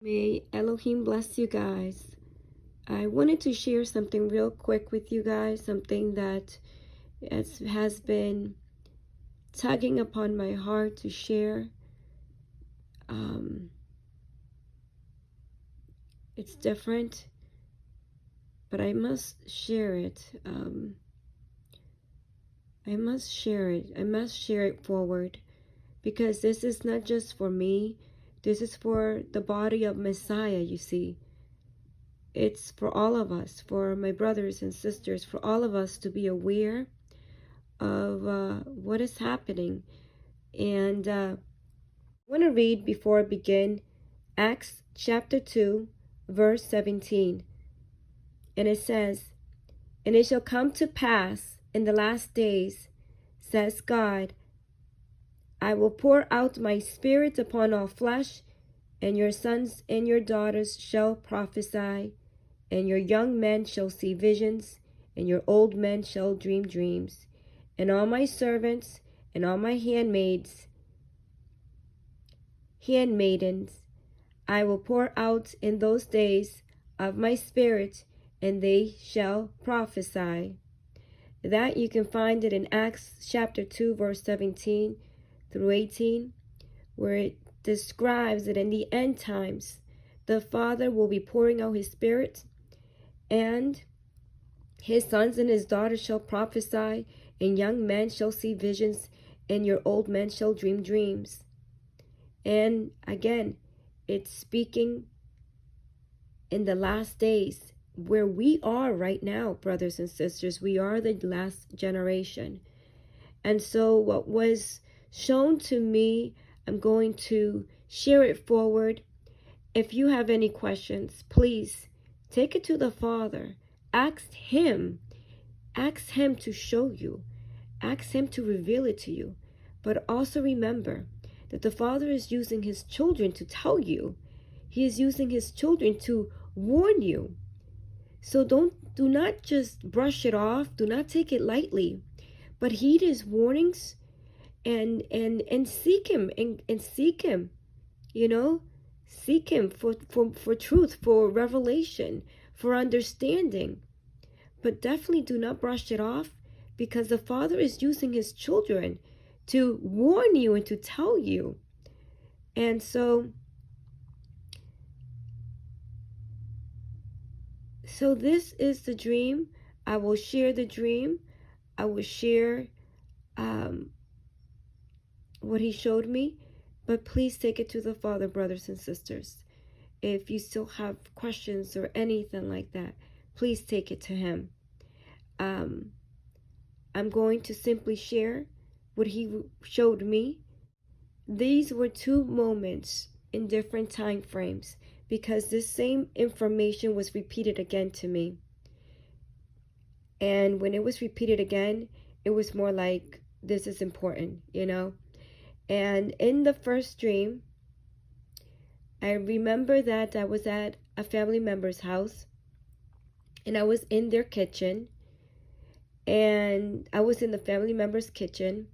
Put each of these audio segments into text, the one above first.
May Elohim bless you guys. I wanted to share something real quick with you guys, something that has been tugging upon my heart to share. It's different, but I must share it. I must share it. I must share it forward, because this is not just for me. This is for the body of Messiah, you see. It's for all of us, for my brothers and sisters, for all of us to be aware of what is happening. And I want to read before I begin Acts chapter 2, verse 17. And it says, "And it shall come to pass in the last days, says God, I will pour out my spirit upon all flesh, and your sons and your daughters shall prophesy, and your young men shall see visions, and your old men shall dream dreams. And all my servants and all my handmaidens, I will pour out in those days of my spirit, and they shall prophesy." That you can find it in Acts chapter 2, verse 17 through 18, where it describes that in the end times, the Father will be pouring out his spirit, and his sons and his daughters shall prophesy, and young men shall see visions, and your old men shall dream dreams. And again, it's speaking in the last days, where we are right now, brothers and sisters. We are the last generation. And so what was shown to me, I'm going to share it forward. If you have any questions, please take it to the Father. Ask him to show you. Ask him to reveal it to you. But also remember that the Father is using his children to tell you. He is using his children to warn you. So do not just brush it off. Do not take it lightly, but heed his warnings and seek him and seek him. Seek him for truth, for revelation, for understanding. But definitely do not brush it off, because the Father is using his children to warn you and to tell you. And so this is the dream. I will share the dream. I will share what he showed me. But please take it to the Father, brothers and sisters. If you still have questions or anything like that, please take it to him. I'm going to simply share what he showed me. These were two moments in different time frames, because this same information was repeated again to me. And when it was repeated again, it was more like, this is important, And in the first dream, I remember that I was at a family member's house, and I was in their kitchen, and I was in the family member's kitchen,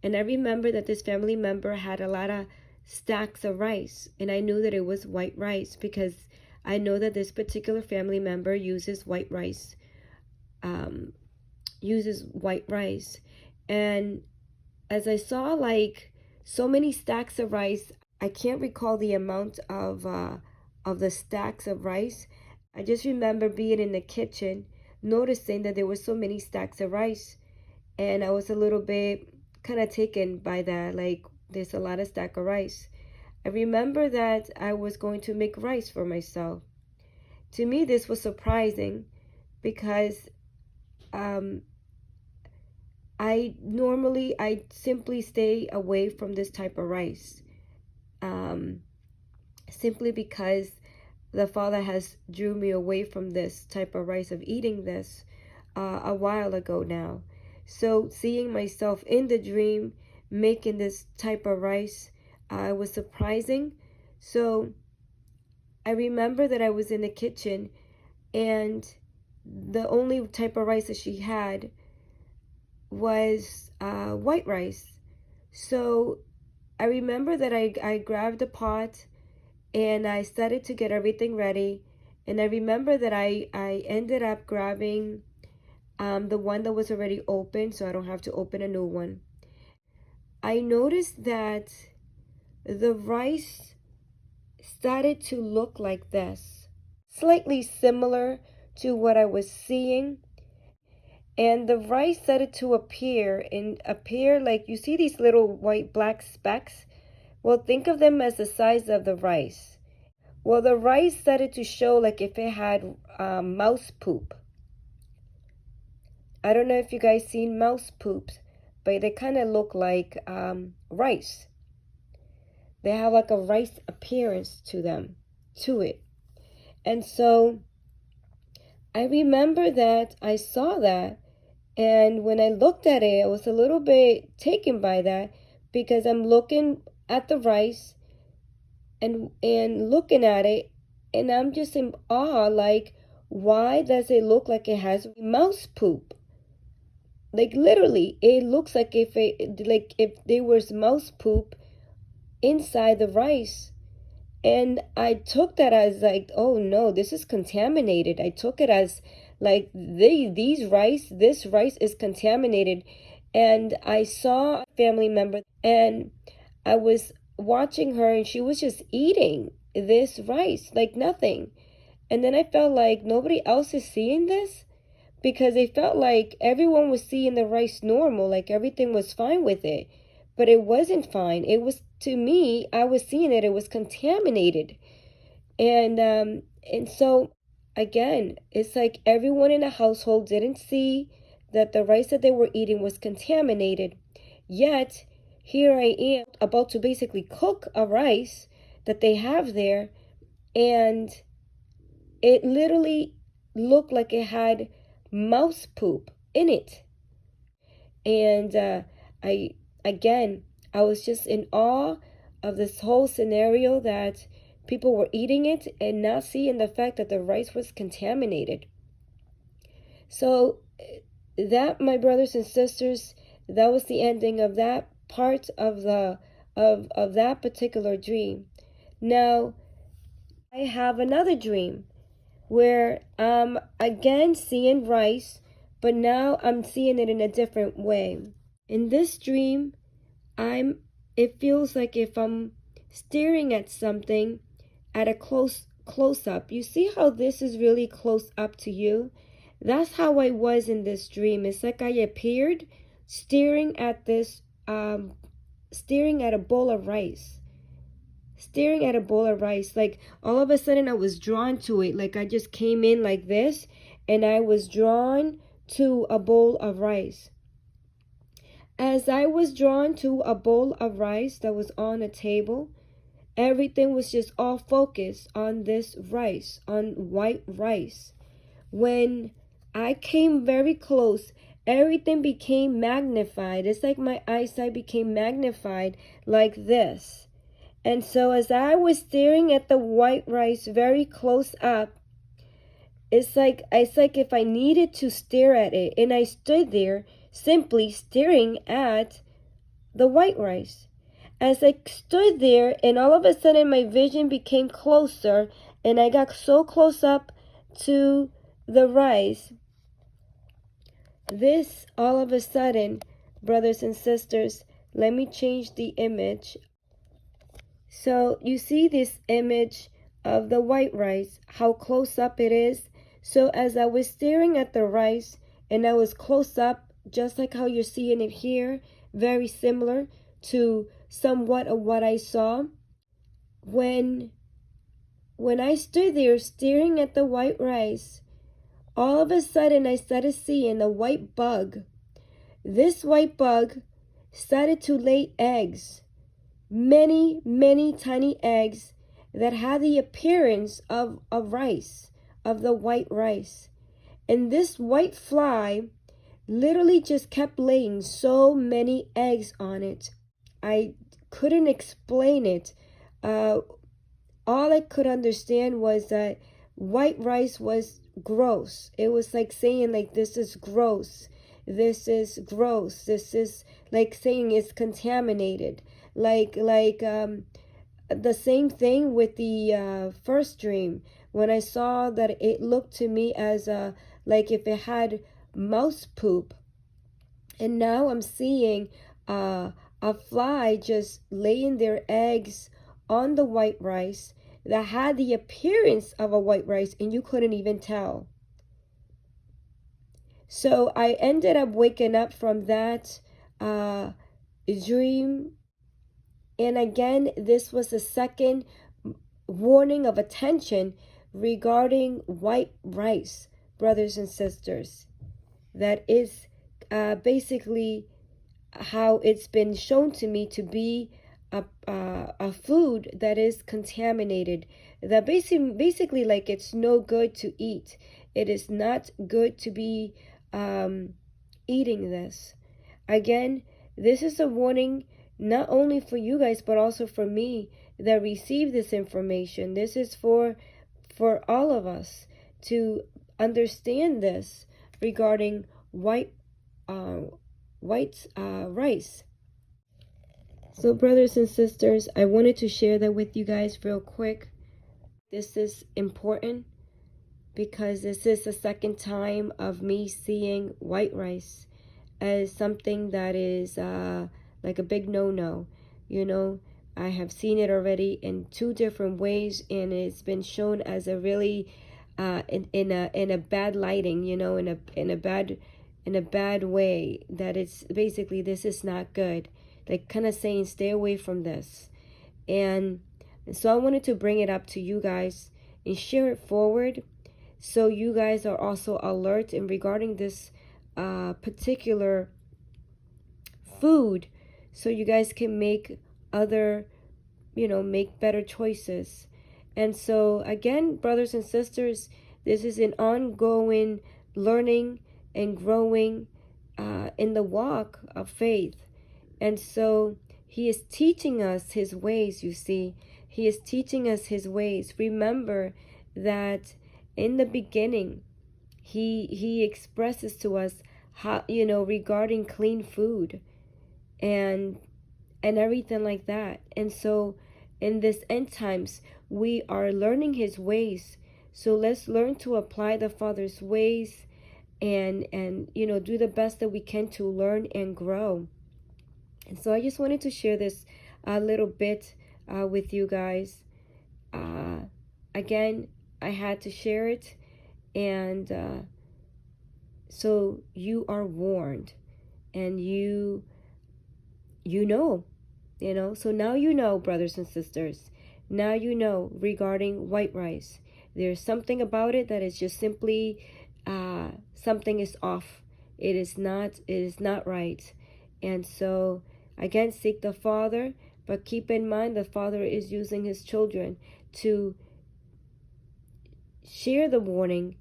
and I remember that this family member had a lot of stacks of rice, and I knew that it was white rice, because I know that this particular family member uses white rice. And as I saw like so many stacks of rice, I can't recall the amount of the stacks of rice. I just remember being in the kitchen, noticing that there were so many stacks of rice, and I was a little bit kind of taken by that, like there's a lot of stack of rice. I remember that I was going to make rice for myself. To me, this was surprising, because I simply stay away from this type of rice, simply because the Father has drew me away from this type of rice, of eating this a while ago now. So seeing myself in the dream making this type of rice was surprising. So I remember that I was in the kitchen, and the only type of rice that she had was white rice. So I remember that I grabbed a pot, and I started to get everything ready. And I remember that I ended up grabbing the one that was already open, so I don't have to open a new one. I noticed that the rice started to look like this, slightly similar to what I was seeing. And the rice started to appear like, you see these little white black specks? Well, think of them as the size of the rice. Well, the rice started to show like if it had mouse poop. I don't know if you guys seen mouse poops, but they kind of look like rice. They have like a rice appearance to it. And so I remember that I saw that, and when I looked at it, I was a little bit taken by that, because I'm looking at the rice and looking at it, and I'm just in awe, like, why does it look like it has mouse poop? Like, literally, it looks like if there was mouse poop inside the rice. And I took that as like, oh no, this is contaminated. I took it as like this rice is contaminated. And I saw a family member, and I was watching her, and she was just eating this rice like nothing. And then I felt like nobody else is seeing this, because it felt like everyone was seeing the rice normal, like everything was fine with it. But it wasn't fine. It was, to me, I was seeing it was contaminated. And so again, it's like everyone in the household didn't see that the rice that they were eating was contaminated. Yet here I am about to basically cook a rice that they have there, and it literally looked like it had mouse poop in it. And I was just in awe of this whole scenario, that people were eating it and not seeing the fact that the rice was contaminated. So that, my brothers and sisters, that was the ending of that part of the of that particular dream. Now I have another dream where I'm again seeing rice, but now I'm seeing it in a different way. In this dream, it feels like if I'm staring at something at a close up. You see how this is really close up to you? That's how I was in this dream. It's like I appeared staring at this staring at a bowl of rice. Staring at a bowl of rice. Like all of a sudden I was drawn to it. Like I just came in like this, and I was drawn to a bowl of rice. As I was drawn to a bowl of rice that was on a table, everything was just all focused on this rice, on white rice. When I came very close, everything became magnified. It's like my eyesight became magnified like this. And so as I was staring at the white rice very close up, it's like if I needed to stare at it, and I stood there simply staring at the white rice. As I stood there, and all of a sudden my vision became closer, and I got so close up to the rice. This, all of a sudden, brothers and sisters, let me change the image. So you see this image of the white rice, how close up it is. So as I was staring at the rice, and I was close up, just like how you're seeing it here, very similar to somewhat of what I saw. When I stood there staring at the white rice, all of a sudden I started seeing a white bug. This white bug started to lay eggs, many, many tiny eggs that had the appearance of a rice, of the white rice. And this white fly literally just kept laying so many eggs on it. I couldn't explain it. All I could understand was that white rice was gross. It was like saying, like, this is gross. This is gross. This is like saying it's contaminated. Like the same thing with the first dream, when I saw that it looked to me as like if it had mouse poop. And now I'm seeing a fly just laying their eggs on the white rice that had the appearance of a white rice, and you couldn't even tell. So I ended up waking up from that dream. And again, this was the second warning of attention regarding white rice, brothers and sisters. That is basically how it's been shown to me to be a food that is contaminated, that basically like it's no good to eat. It is not good to be eating this. Again, this is a warning not only for you guys but also for me that receive this information. This is for all of us to understand this regarding white rice. So brothers and sisters, I wanted to share that with you guys real quick. This is important because this is the second time of me seeing white rice as something that is like a big no-no. You know, I have seen it already in 2 different ways, and it's been shown as a really in a bad lighting, you know, in a bad way, that it's basically this is not good, like kind of saying stay away from this. And so I wanted to bring it up to you guys and share it forward, so you guys are also alert in regarding this particular food, so you guys can make other, you know, make better choices. And so again, brothers and sisters, this is an ongoing learning and growing in the walk of faith. And so he is teaching us his ways, you see. He is teaching us his ways. Remember that in the beginning, he expresses to us how, you know, regarding clean food and everything like that. And so in this end times, we are learning his ways. So let's learn to apply the Father's ways and you know, do the best that we can to learn and grow. And so I just wanted to share this a little bit with you guys. Again, I had to share it, and so you are warned, and you know, so now you know, brothers and sisters. Now you know regarding white rice. There's something about it that is just simply something is off. It is not right. And so again, seek the Father, but keep in mind the Father is using his children to share the warning,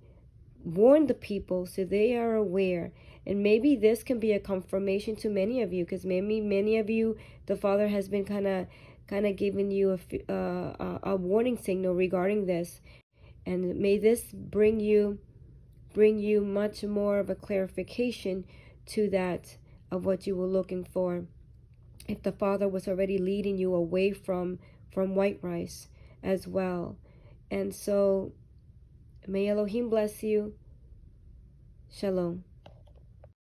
warn the people so they are aware. And maybe this can be a confirmation to many of you, because maybe many of you, the Father has been kind of giving you a warning signal regarding this, and may this bring you much more of a clarification to that of what you were looking for, if the Father was already leading you away from white rice as well. And so may Elohim bless you. Shalom.